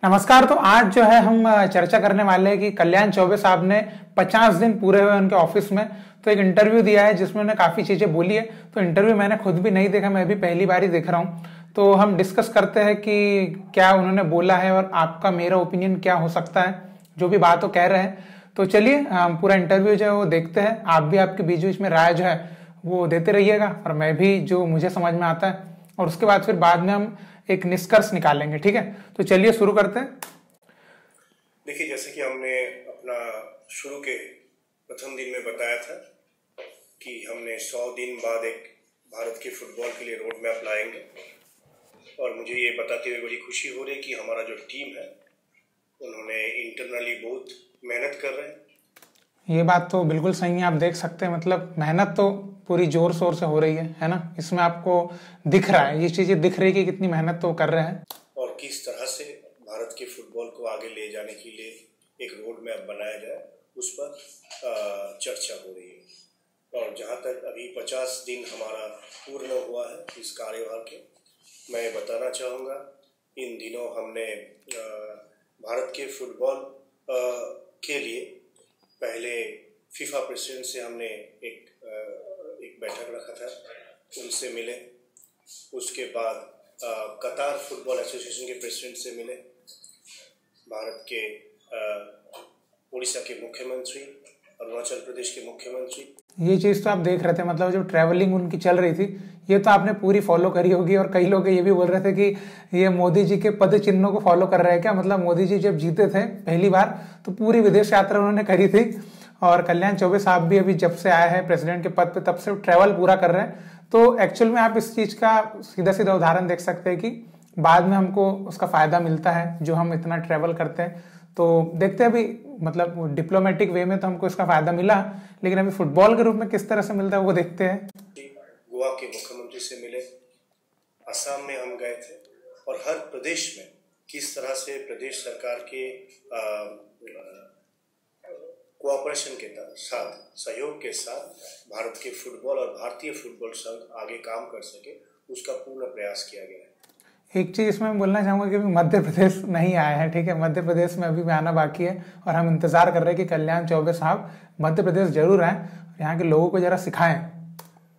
नमस्कार। तो आज जो है हम चर्चा करने वाले हैं कि कल्याण चौबे साहब ने 50 दिन पूरे हुए उनके ऑफिस में तो एक इंटरव्यू दिया है जिसमें उन्होंने काफ़ी चीज़ें बोली है। तो इंटरव्यू मैंने खुद भी नहीं देखा, मैं भी पहली बार ही देख रहा हूँ। तो हम डिस्कस करते हैं कि क्या उन्होंने बोला है और आपका मेरा ओपिनियन क्या हो सकता है जो भी बात वो कह रहे हैं। तो चलिए हम पूरा इंटरव्यू जो है वो देखते हैं। आप भी आपके बीच बीच में राय जो है वो देते रहिएगा और मैं भी जो मुझे समझ में आता है, और उसके बाद फिर बाद में हम एक निष्कर्ष निकालेंगे। ठीक है, तो चलिए शुरू करते हैं। देखिए, जैसे कि हमने अपना शुरू के प्रथम दिन में बताया था कि हमने 100 दिन बाद एक भारत के फुटबॉल के लिए रोड मैप लाएंगे, और मुझे ये बताते हुए बड़ी खुशी हो रही कि हमारा जो टीम है उन्होंने इंटरनली बहुत मेहनत कर रहे हैं। ये बात तो बिल्कुल सही है, आप देख सकते हैं, मतलब मेहनत तो पूरी जोर शोर से हो रही है ना। इसमें आपको दिख रहा है, ये चीजें दिख रही है कि कितनी मेहनत तो कर रहे हैं और किस तरह से भारत के फुटबॉल को आगे ले जाने के लिए एक रोड मैप बनाया जाए उस पर चर्चा हो रही है। और जहाँ तक अभी 50 दिन हमारा पूर्ण हुआ है इस कार्यभार के, मैं बताना चाहूँगा इन दिनों हमने भारत के फुटबॉल के लिए पहले फीफा प्रेसिडेंट से हमने एक बैठक रखा था, उनसे मिले। उसके बाद कतार फुटबॉल एसोसिएशन के प्रेसिडेंट से मिले, भारत के उड़ीसा के मुख्यमंत्री, अरुणाचल प्रदेश के मुख्यमंत्री। ये चीज तो आप देख रहे थे, मतलब जो ट्रैवलिंग उनकी चल रही थी ये तो आपने पूरी फॉलो करी होगी। और कई लोग ये भी बोल रहे थे कि ये मोदी जी के पद चिन्हों को फॉलो कर रहे हैं क्या। मतलब मोदी जी जब जीते थे पहली बार तो पूरी विदेश यात्रा उन्होंने करी थी, और कल्याण चौबे साहब भी अभी जब से आए हैं प्रेसिडेंट के पद पे तब से ट्रैवल पूरा कर रहे हैं। तो एक्चुअल में आप इस चीज का सीधा सीधा उदाहरण देख सकते हैं कि बाद में हमको उसका फायदा मिलता है जो हम इतना ट्रैवल करते हैं। तो देखते हैं अभी, मतलब डिप्लोमेटिक वे में तो हमको इसका फायदा मिला, लेकिन अभी फुटबॉल के रूप में किस तरह से मिलता है वो देखते हैं। गोवा के मुख्यमंत्री से मिले, असम में हम गए थे, और हर प्रदेश में किस तरह से प्रदेश सरकार के कोऑपरेशन के साथ, सहयोग के साथ भारत के फुटबॉल और भारतीय फुटबॉल संघ आगे काम कर सके उसका पूर्ण प्रयास किया गया है। एक चीज इसमें मैं बोलना चाहूंगा कि मध्य प्रदेश नहीं आया है, ठीक है, मध्य प्रदेश में अभी भी आना बाकी है और हम इंतजार कर रहे हैं कि कल्याण चौबे साहब मध्य प्रदेश जरूर आए और यहाँ के लोगों को जरा सिखाएं।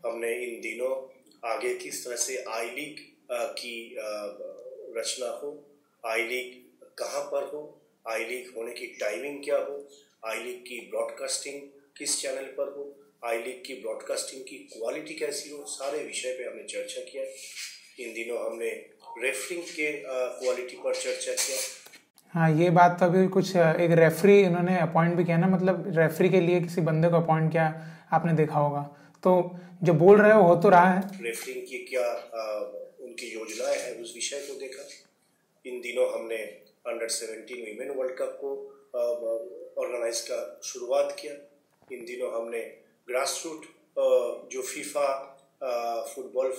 हमने इन दिनों आगे किस तरह से आई लीग की रचना हो, आई लीग कहाँ पर हो, आई लीग होने की टाइमिंग क्या हो, आई लीग की ब्रॉडकास्टिंग किस चैनल पर हो, आई लीग की ब्रॉडकास्टिंग की क्वालिटी कैसी हो, सारे विषय पे हमने चर्चा किया। इन दिनों हमने रेफरिंग के क्वालिटी पर चर्चा किया। हाँ, ये बात तो अभी कुछ एक रेफरी इन्होंने अपॉइंट भी किया ना, मतलब रेफरी के लिए किसी बंदे को अपॉइंट किया, आपने देखा होगा। तो जो बोल रहे हो तो रहा है। रेफरिंग की क्या उनकी योजनाएं हैं उस विषय को देखा। इन दिनों हमने अंडर 17 वीमेन वर्ल्ड कप को ऑर्गेनाइज का शुरुआत किया। इन दिनों हमने ग्रास रूट जो फीफा फुटबॉल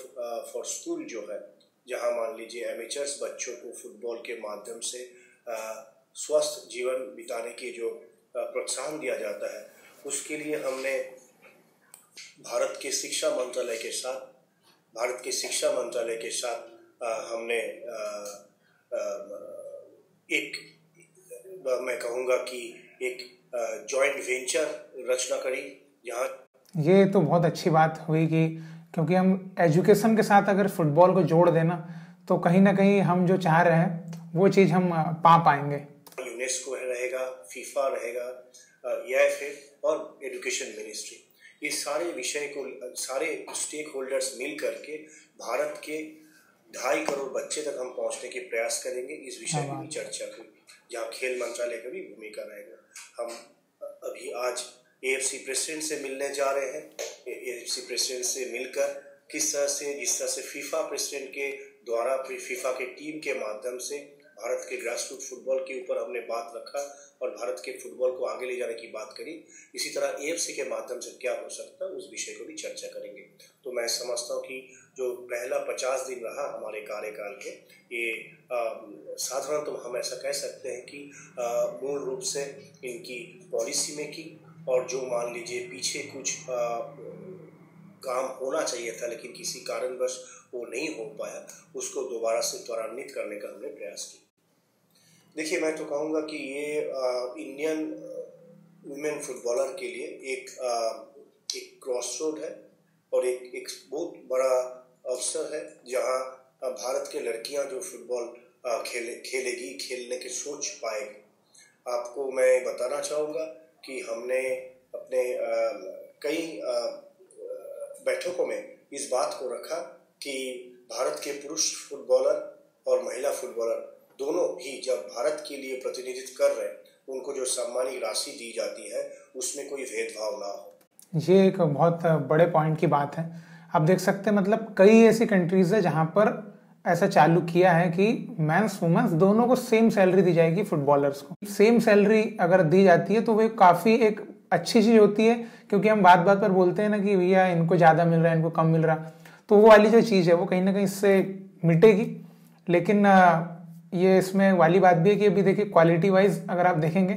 फॉर स्कूल जो है, जहां मान लीजिए एमेचर्स बच्चों को फुटबॉल के माध्यम से स्वस्थ जीवन बिताने की जो प्रोत्साहन दिया जाता है, उसके लिए हमने भारत के शिक्षा मंत्रालय के साथ हमने एक मैं कहूँगा कि एक जॉइंट वेंचर रचना करी। जहाँ ये तो बहुत अच्छी बात हुई कि क्योंकि हम एजुकेशन के साथ अगर फुटबॉल को जोड़ देना तो कहीं ना कहीं हम जो चाह रहे हैं वो चीज़ हम पा पाएंगे। यूनेस्को रहेगा, फीफा रहेगा, EIFA और एजुकेशन मिनिस्ट्री, ये सारे विषय को सारे स्टेक होल्डर्स मिल करके भारत के 2.5 करोड़ बच्चे तक हम पहुंचने के प्रयास करेंगे। इस विषय की भी चर्चा हुई, जहाँ खेल मंत्रालय का भी भूमिका रहेगा। हम अभी आज AFC प्रेसिडेंट से मिलने जा रहे हैं। AFC प्रेसिडेंट से मिलकर किस तरह से, जिस तरह से फीफा प्रेसिडेंट के द्वारा फीफा के टीम के माध्यम से भारत के ग्रास रूट फुटबॉल के ऊपर हमने बात रखा और भारत के फुटबॉल को आगे ले जाने की बात करी, इसी तरह AFC के माध्यम से क्या हो सकता है उस विषय को भी चर्चा करेंगे। तो मैं समझता हूँ कि जो पहला 50 दिन रहा हमारे कार्यकाल के, ये साधारण तो हम ऐसा कह सकते हैं कि मूल रूप से इनकी पॉलिसी मेकिंग और जो मान लीजिए पीछे कुछ काम होना चाहिए था लेकिन किसी कारणवश वो नहीं हो पाया, उसको दोबारा से त्वरान्वित करने का हमने प्रयास किया। देखिए, मैं तो कहूँगा कि ये इंडियन वुमेन फुटबॉलर के लिए एक क्रॉस रोड है और एक बहुत बड़ा अवसर है, जहाँ भारत के लड़कियां जो फुटबॉल खेलने की सोच पाएगी। आपको मैं बताना चाहूँगा कि हमने अपने कई बैठकों में इस बात को रखा कि भारत के पुरुष फुटबॉलर और महिला फुटबॉलर दोनों ही जब भारत के लिए प्रतिनिधित्व कर रहे हैं, उनको जो सम्मानित राशि दी जाती है उसमें कोई भेदभाव ना हो। ये एक बहुत बड़े पॉइंट की बात है। आप देख सकते हैं, मतलब कई ऐसी कंट्रीज है जहां पर ऐसा चालू किया है कि मेंस वुमेन्स दोनों को सेम सैलरी दी जाएगी। फुटबॉलर्स को सेम सैलरी अगर दी जाती है तो वो काफी एक अच्छी चीज होती है, क्योंकि हम बात बात पर बोलते हैं ना कि भैया इनको ज्यादा मिल रहा है, इनको कम मिल रहा, तो वो वाली जो चीज है वो कहीं ना कहीं इससे मिटेगी। लेकिन ये इसमें वाली बात भी है कि अभी देखिए क्वालिटी वाइज अगर आप देखेंगे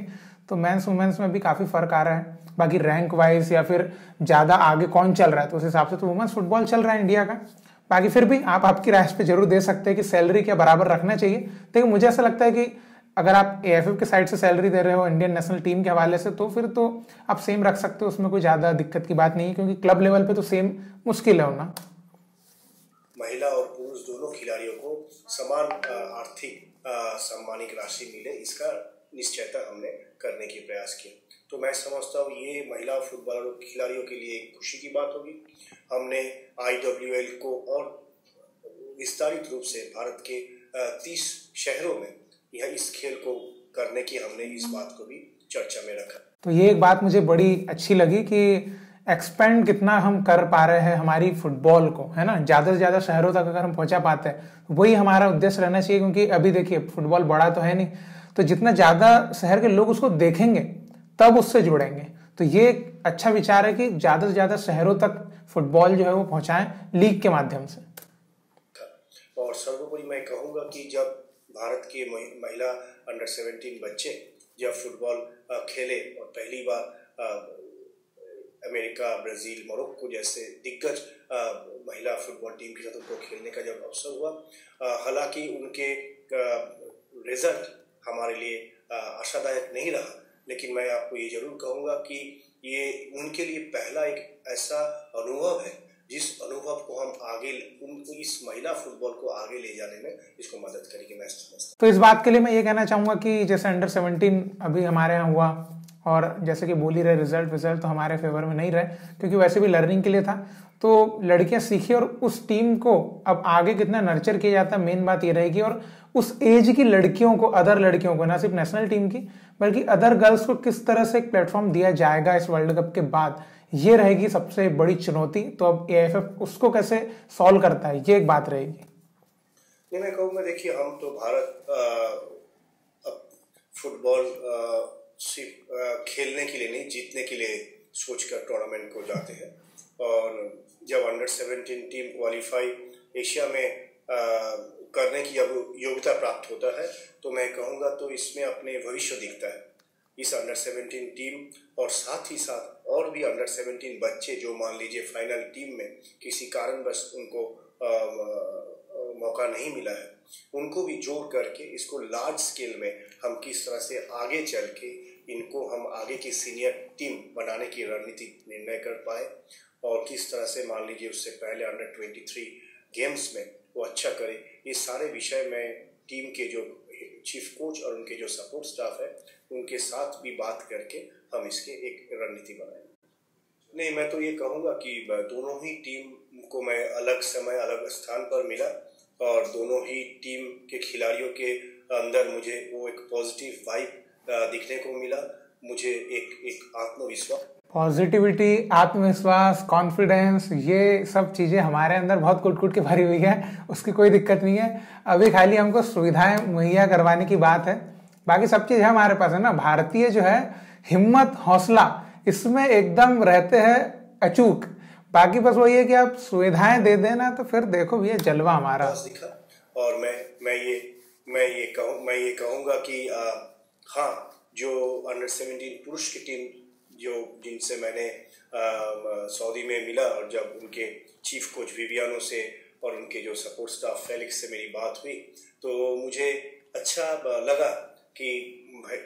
तो मेंस वुमेन्स में भी काफी फर्क आ रहा है। बाकी रैंक वाइज या फिर ज्यादा आगे कौन चल रहा है तो उस हिसाब से तो वुमेन्स फुटबॉल चल रहा है इंडिया का। बाकी फिर भी आप आपकी राय पे जरूर दे सकते हैं कि सैलरी क्या बराबर रखना चाहिए। लेकिन मुझे ऐसा लगता है कि अगर आप एएफएफ के साइड से सैलरी दे रहे हो इंडियन नेशनल टीम के हवाले से, तो फिर तो आप सेम रख सकते हो, उसमें कोई ज्यादा दिक्कत की बात नहीं है, क्योंकि क्लब लेवल पे तो सेम मुश्किल है होना। महिला और पुरुष दोनों खिलाड़ियों को समान आर्थिक सम्मानित राशि मिले, इसका निश्चयता हमने करने की प्रयास किया। तो मैं समझता हूँ ये महिला फुटबॉलर खिलाड़ियों के लिए एक खुशी की बात होगी। हमने IWL को और विस्तारित रूप से भारत के 30 शहरों में यह इस खेल को करने की हमने इस बात को भी चर्चा में रखा। तो ये एक बात मुझे बड़ी अच्छी लगी कि एक्सपेंड कितना हम कर पा रहे हैं हमारी फुटबॉल को, है ना। ज्यादा से ज्यादा शहरों तक अगर हम पहुंचा पाते हैं, वही हमारा उद्देश्य रहना चाहिए। क्योंकि अभी देखिए फुटबॉल बड़ा तो है नहीं, तो जितना ज्यादा शहर के लोग उसको देखेंगे तब उससे जुड़ेंगे। तो ये एक अच्छा विचार है कि ज्यादा से ज्यादा शहरों तक फुटबॉल जो है वो पहुंचाएं लीग के माध्यम से। और सर्वोपरि मैं कहूँगा कि जब भारत के महिला अंडर 17 बच्चे जब फुटबॉल खेले और पहली बार अमेरिका, ब्राजील, मोरक्को जैसे दिग्गज महिला फुटबॉल टीम के साथ उनको खेलने का जब अवसर हुआ, हालांकि उनके रिजल्ट हमारे लिए आशादायक नहीं रहा, लेकिन मैं आपको ये जरूर कहूँगा कि ये उनके लिए पहला एक ऐसा अनुभव है जिस अनुभव को हम आगे इस महिला फुटबॉल को आगे ले जाने में इसको मदद करेगी, मैं समझता हूँ। तो इस बात के लिए मैं ये कहना चाहूँगा कि जैसे अंडर 17 अभी हमारे यहाँ हुआ, और जैसे कि बोल ही रहे रिजल्ट तो हमारे फेवर में नहीं रहे, क्योंकि वैसे भी लर्निंग के लिए था। तो लड़कियां सीखी और उस टीम को अब आगे कितना नर्चर किया जाता है, मेन बात ये रहेगी। और उस एज की लड़कियों को, अदर लड़कियों को, ना सिर्फ नेशनल टीम की बल्कि अदर गर्ल्स को किस तरह से एक प्लेटफॉर्म दिया जाएगा इस वर्ल्ड कप के बाद, ये रहेगी सबसे बड़ी चुनौती। तो अब एएफएफ उसको कैसे सॉल्व करता है, ये एक बात रहेगी। मैं कहूँगा, देखिए हम तो भारत अब फुटबॉल सिर्फ खेलने के लिए नहीं, जीतने के लिए सोचकर टूर्नामेंट को जाते हैं। और जब अंडर 17 टीम क्वालिफाई एशिया में करने की जब योग्यता प्राप्त होता है, तो मैं कहूँगा तो इसमें अपने भविष्य दिखता है इस अंडर 17 टीम। और साथ ही साथ और भी अंडर 17 बच्चे जो मान लीजिए फाइनल टीम में किसी कारणवश उनको मौका नहीं मिला है, उनको भी जोड़ करके इसको लार्ज स्केल में हम किस तरह से आगे चल के इनको हम आगे की सीनियर टीम बनाने की रणनीति निर्णय कर पाए, और किस तरह से मान लीजिए उससे पहले अंडर 23 गेम्स में वो अच्छा करे। ये सारे विषय में टीम के जो चीफ कोच और उनके जो सपोर्ट स्टाफ है उनके साथ भी बात करके हम इसके एक रणनीति बनाएंगे। नहीं, मैं तो ये कहूँगा कि दोनों ही टीम को मैं अलग समय अलग स्थान पर मिला, और दोनों ही टीम के खिलाड़ियों के अंदर मुझे वो एक पॉजिटिव वाइब दिखने को मिला। मुझे एक आत्मविश्वास, पॉजिटिविटी, आत्मविश्वास, कॉन्फिडेंस, ये सब चीज़ें हमारे अंदर बहुत कुट-कुट के भरी हुई है, उसकी कोई दिक्कत नहीं है। अभी खाली हमको सुविधाएं मुहैया करवाने की बात है, बाकी सब चीज़ है हमारे पास, है ना। भारतीय जो है हिम्मत, हौसला, इसमें एकदम रहते हैं अचूक। बाकी बस वही है कि आप सुविधाएं दे देना तो फिर देखो भैया जलवा हमारा दिखा। और मैं ये कहूँगा कि हाँ, जो अंडर 17 पुरुष की टीम जिनसे मैंने सऊदी में मिला, और जब उनके चीफ कोच विवियानो से और उनके जो सपोर्ट स्टाफ फेलिक्स से मेरी बात हुई, तो मुझे अच्छा लगा कि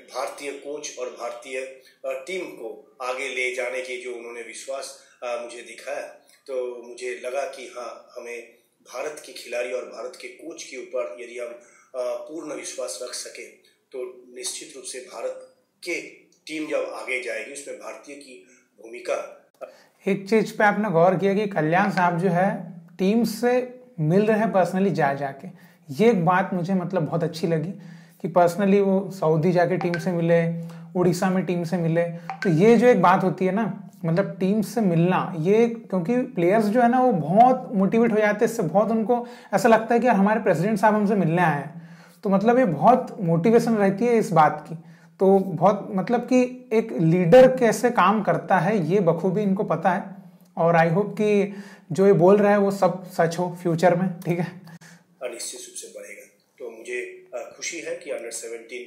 भारतीय कोच और भारतीय टीम को आगे ले जाने के जो उन्होंने विश्वास मुझे दिखाया, तो मुझे लगा कि हाँ, हमें भारत के खिलाड़ी और भारत के कोच के ऊपर यदि हम पूर्ण विश्वास रख सके तो निश्चित रूप से भारत के टीम जब आगे जाएगी उसमें भारतीय की भूमिका। एक चीज पे आपने गौर किया कि कल्याण साहब जो है टीम से मिल रहे हैं पर्सनली जाके, ये एक बात मुझे मतलब बहुत अच्छी लगी कि पर्सनली वो सऊदी जाके टीम से मिले, उड़ीसा में टीम से मिले। तो ये जो एक बात होती है ना, मतलब टीम से मिलना, ये क्योंकि प्लेयर्स जो है ना वो बहुत मोटिवेट हो जाते हैं इससे, बहुत उनको ऐसा लगता है कि यार हमारे प्रेसिडेंट साहब हमसे मिलने आए हैं, तो मतलब ये बहुत मोटिवेशन रहती है इस बात की। तो बहुत मतलब कि एक लीडर कैसे काम करता है ये बखूबी इनको पता है, और आई होप कि जो ये बोल रहा है वो सब सच हो फ्यूचर में। ठीक है, निश्चित रूप से बढ़ेगा। तो मुझे खुशी है कि अंडर 17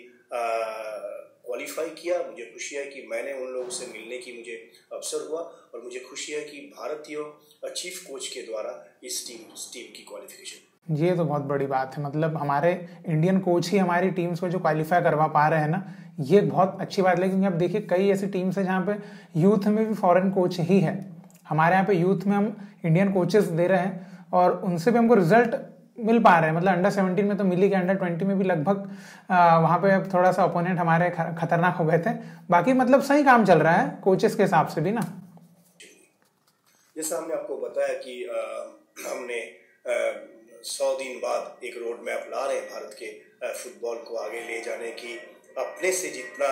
क्वालिफाई किया, मुझे खुशी है कि मैंने उन लोगों से मिलने की मुझे अवसर हुआ, और मुझे खुशी है कि भारतीय चीफ कोच के द्वारा इस टीम की क्वालिफिकेशन। ये तो बहुत बड़ी बात है, मतलब हमारे इंडियन कोच ही हमारी टीम्स को जो क्वालिफाई करवा पा रहे हैं ना, ये बहुत अच्छी बात है। लेकिन अब देखिए कई ऐसी टीम्स है जहाँ पे यूथ में भी फॉरेन कोच ही है, हमारे यहाँ पे यूथ में हम इंडियन कोचेस दे रहे हैं और उनसे भी हमको रिजल्ट मिल पा रहे हैं। मतलब अंडर 17 में तो मिल ही गया, अंडर 20 में भी लगभग वहाँ पे थोड़ा सा ओपोनेंट हमारे खतरनाक हो गए थे। बाकी मतलब सही काम चल रहा है कोचेस के हिसाब से भी ना। जैसा हमने आपको बताया कि हमने 100 दिन बाद एक रोड मैप ला रहे हैं भारत के फुटबॉल को आगे ले जाने की। अपने से जितना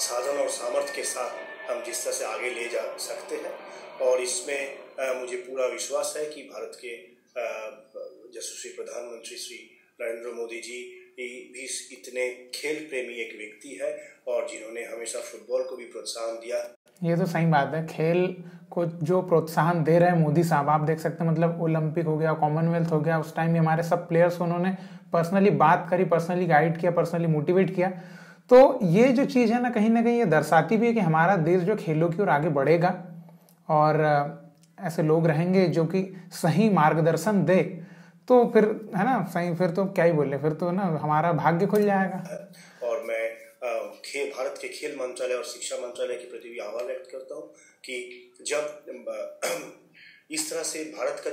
साधन और सामर्थ्य के साथ हम जिस तरह से आगे ले जा सकते हैं, और इसमें मुझे पूरा विश्वास है कि भारत के यशस्वी प्रधानमंत्री श्री नरेंद्र मोदी जी भी इतने खेल प्रेमी एक व्यक्ति है और जिन्होंने हमेशा फुटबॉल को भी प्रोत्साहन दिया। ये तो सही बात है, खेल को जो प्रोत्साहन दे रहे हैं मोदी साहब, आप देख सकते हैं। मतलब ओलंपिक हो गया, कॉमनवेल्थ हो गया, उस टाइम भी हमारे सब प्लेयर्स को उन्होंने पर्सनली बात करी, पर्सनली गाइड किया, पर्सनली मोटिवेट किया। तो ये जो चीज़ है ना कहीं ये दर्शाती भी है कि हमारा देश जो खेलों की ओर आगे बढ़ेगा और ऐसे लोग रहेंगे जो कि सही मार्गदर्शन दे, तो फिर है ना सही, फिर तो क्या ही बोले, फिर तो ना हमारा भाग्य खुल जाएगा। और मैं भारत के खेल मंत्रालय और शिक्षा मंत्रालय के प्रति भी आभार व्यक्त करता हूँ कि जब इस तरह से भारत का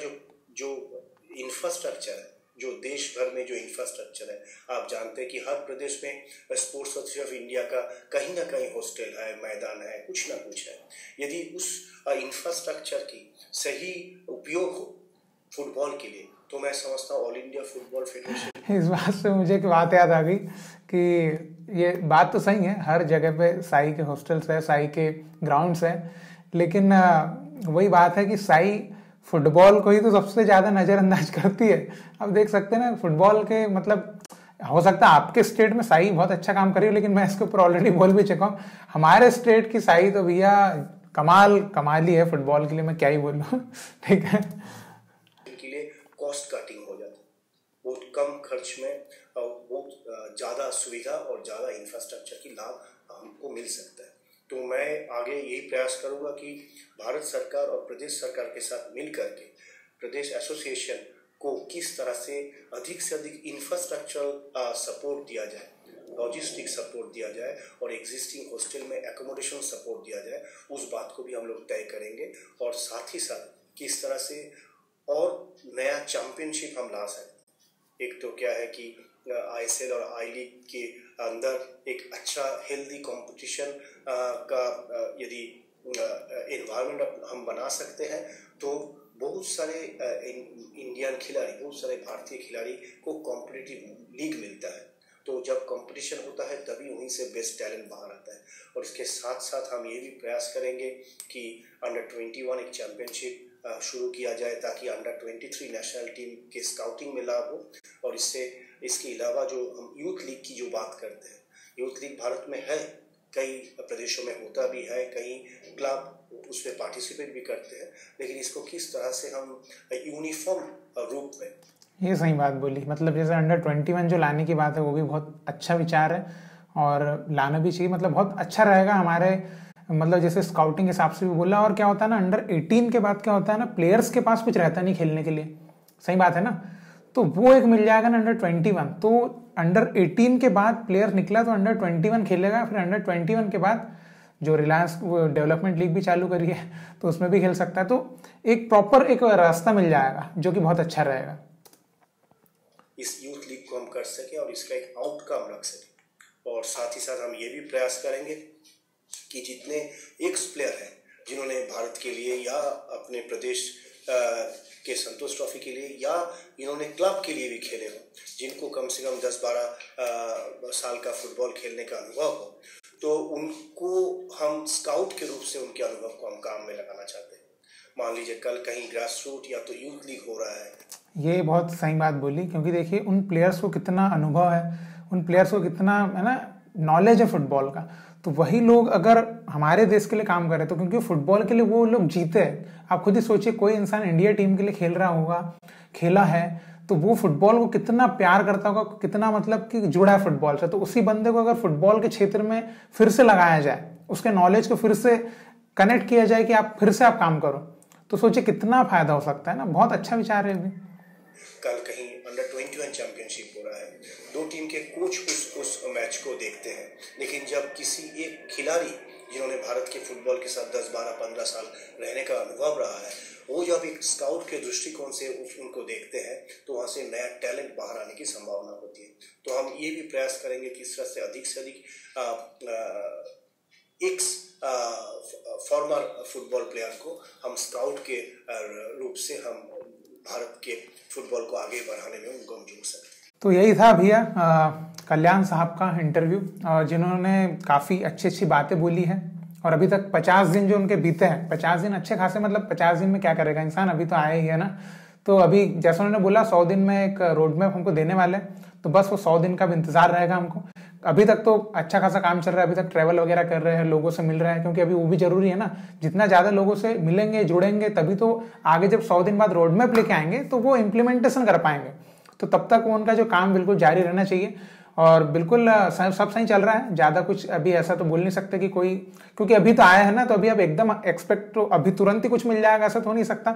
जो इंफ्रास्ट्रक्चर है, जो देश भर में जो इंफ्रास्ट्रक्चर है, आप जानते हैं कि हर प्रदेश में स्पोर्ट्स अथॉरिटी ऑफ इंडिया का कहीं ना कहीं हॉस्टल है, मैदान है, कुछ ना कुछ है। यदि उस इंफ्रास्ट्रक्चर की सही उपयोग हो फुटबॉल के लिए, तो मैं समझता हूँ ऑल इंडिया फुटबॉल फेडरेशन। इस बात से मुझे एक बात याद आ गई कि ये बात तो सही है, हर जगह पे साई के हॉस्टल्स है, साई के ग्राउंड्स है, लेकिन वही बात है कि साई फुटबॉल को ही तो सबसे ज़्यादा नज़रअंदाज करती है। अब देख सकते हैं ना फुटबॉल के, मतलब हो सकता है आपके स्टेट में साई बहुत अच्छा काम करी हो, लेकिन मैं इसके ऊपर ऑलरेडी बोल भी चुका हूँ, हमारे स्टेट की साई तो भैया कमाल ही है फुटबॉल के लिए, मैं क्या ही बोलूँ। ठीक है, कॉस्ट कटिंग हो जाता है, बहुत कम खर्च में बहुत ज़्यादा सुविधा और ज़्यादा इंफ्रास्ट्रक्चर की लाभ हमको मिल सकता है। तो मैं आगे यही प्रयास करूँगा कि भारत सरकार और प्रदेश सरकार के साथ मिल करके प्रदेश एसोसिएशन को किस तरह से अधिक इंफ्रास्ट्रक्चर सपोर्ट दिया जाए, लॉजिस्टिक सपोर्ट दिया जाए और एग्जिस्टिंग हॉस्टल में एकोमोडेशन सपोर्ट दिया जाए, उस बात को भी हम लोग तय करेंगे। और साथ ही साथ किस तरह से और नया चैंपियनशिप हम ला सकते। एक तो क्या है कि ISL और आई लीग के अंदर एक अच्छा हेल्दी कंपटीशन का यदि एनवायरनमेंट हम बना सकते हैं, तो बहुत सारे इंडियन खिलाड़ी, बहुत सारे भारतीय खिलाड़ी को कॉम्पिटिटिव लीग मिलता है। तो जब कंपटीशन होता है तभी वहीं से बेस्ट टैलेंट बाहर आता है। और इसके साथ साथ हम ये भी प्रयास करेंगे कि अंडर 21 एक चैंपियनशिप शुरू किया जाए, ताकि अंडर 23 नेशनल टीम के स्काउटिंग में लाभ हो। और इसके अलावा जो हम यूथ लीग की जो बात करते हैं, यूथ लीग भारत में है, कई प्रदेशों में होता भी है, कई क्लब उसमें पार्टिसिपेट भी करते हैं, लेकिन इसको किस तरह से हम यूनिफॉर्म रूप में, ये सही बात बोली। मतलब जैसे अंडर 21 जो लाने की बात है वो भी बहुत अच्छा विचार है और लाना भी चाहिए, मतलब बहुत अच्छा रहेगा हमारे, मतलब जैसे स्काउटिंग के हिसाब से भी बोला। और क्या होता है ना, अंडर 18 के बाद क्या होता है ना, प्लेयर्स के पास कुछ रहता नहीं खेलने के लिए, सही बात है ना, तो वो एक मिल जाएगा ना अंडर 21, तो अंडर 18 के बाद प्लेयर निकला तो अंडर 21 खेलेगा, फिर अंडर 21 के बाद जो रिलायंस डेवलपमेंट लीग भी चालू करी है तो उसमें भी खेल सकता है। तो एक प्रॉपर एक रास्ता मिल जाएगा जो कि बहुत अच्छा रहेगा। इस यूथ लीग को हम कर सकें और इसका एक आउटकम रख सकें, और साथ ही साथ हम ये भी प्रयास करेंगे कि जितने एक्स प्लेयर हैं जिन्होंने भारत के लिए या अपने प्रदेश के संतोष ट्रॉफी के लिए या इन्होंने क्लब के लिए भी खेले हो, जिनको कम से कम 10-12 साल का फुटबॉल खेलने का अनुभव हो, तो उनको हम स्काउट के रूप से उनके अनुभव को हम काम में लगाना चाहते हैं। मान लीजिए कल कहीं ग्रास रूट या तो यूथ लीग हो रहा है। ये बहुत सही बात बोली, क्योंकि देखिए उन प्लेयर्स को कितना अनुभव है, उन प्लेयर्स को कितना है ना नॉलेज है फुटबॉल का, तो वही लोग अगर हमारे देश के लिए काम करें तो क्योंकि फुटबॉल के लिए वो लोग जीते हैं। आप खुद ही सोचिए, कोई इंसान इंडिया टीम के लिए खेल रहा होगा, खेला है, तो वो फुटबॉल को कितना प्यार करता होगा, कितना मतलब कि जुड़ा है फुटबॉल से। तो उसी बंदे को अगर फुटबॉल के क्षेत्र में फिर से लगाया जाए, उसके नॉलेज को फिर से कनेक्ट किया जाए कि आप फिर से आप काम करो, तो सोचिए कितना फायदा हो सकता है ना। बहुत अच्छा विचार है। कल कहीं अंडर 21 चैंपियनशिप हो रहा है, दो टीम के कोच उस मैच को देखते हैं, लेकिन जब किसी एक खिलाड़ी जिन्होंने भारत के फुटबॉल के साथ 10, 12, 15 साल रहने का अनुभव रहा है, वो जब एक स्काउट के दृष्टिकोण से उनको देखते हैं तो वहाँ से नया टैलेंट बाहर आने की संभावना होती है। तो हम ये भी प्रयास करेंगे कि इस तरह से अधिक एक्स फॉर्मर फुटबॉल प्लेयर को हम स्काउट के रूप से हम भारत के फुटबॉल को आगे बढ़ाने में उनको हम जोड़ सकते हैं। तो यही था भैया कल्याण साहब का इंटरव्यू, जिन्होंने काफ़ी अच्छी बातें बोली है। और अभी तक 50 दिन जो उनके बीते हैं, 50 दिन अच्छे खासे, मतलब 50 दिन में क्या करेगा इंसान, अभी तो आया ही है ना। तो अभी जैसा उन्होंने बोला 100 दिन में एक रोड मैप हमको देने वाले हैं, तो बस वो 100 दिन का भी इंतजार रहेगा हमको। अभी तक तो अच्छा खासा काम चल रहा है, अभी तक ट्रैवल वगैरह कर रहे हैं, लोगों से मिल रहे हैं, क्योंकि अभी वो भी जरूरी है ना। जितना ज़्यादा लोगों से मिलेंगे, जुड़ेंगे, तभी तो आगे जब 100 दिन बाद रोड मैप लेके आएंगे तो वो इम्प्लीमेंटेशन कर पाएंगे। तो तब तक वो उनका जो काम बिल्कुल जारी रहना चाहिए। और बिल्कुल सब सही चल रहा है, ज़्यादा कुछ अभी ऐसा तो बोल नहीं सकते कि कोई, क्योंकि अभी तो आया है ना, तो अभी अब एकदम एक्सपेक्ट तो अभी तुरंत ही कुछ मिल जाएगा ऐसा तो हो नहीं सकता।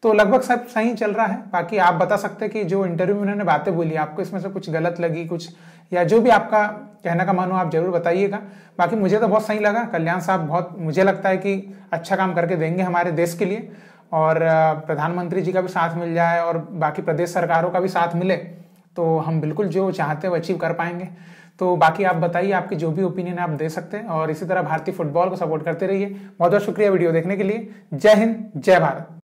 तो लगभग सब सही चल रहा है। बाकी आप बता सकते हैं कि जो इंटरव्यू में उन्होंने बातें बोली, आपको इसमें से कुछ गलत लगी, कुछ या जो भी आपका कहने का मन हो आप जरूर बताइएगा। बाकी मुझे तो बहुत सही लगा। कल्याण साहब बहुत, मुझे लगता है कि अच्छा काम करके देंगे हमारे देश के लिए, और प्रधानमंत्री जी का भी साथ मिल जाए और बाकी प्रदेश सरकारों का भी साथ मिले तो हम बिल्कुल जो चाहते हैं वो अचीव कर पाएंगे। तो बाकी आप बताइए, आपकी जो भी ओपिनियन है आप दे सकते हैं, और इसी तरह भारतीय फुटबॉल को सपोर्ट करते रहिए। बहुत बहुत शुक्रिया वीडियो देखने के लिए। जय हिंद, जय भारत।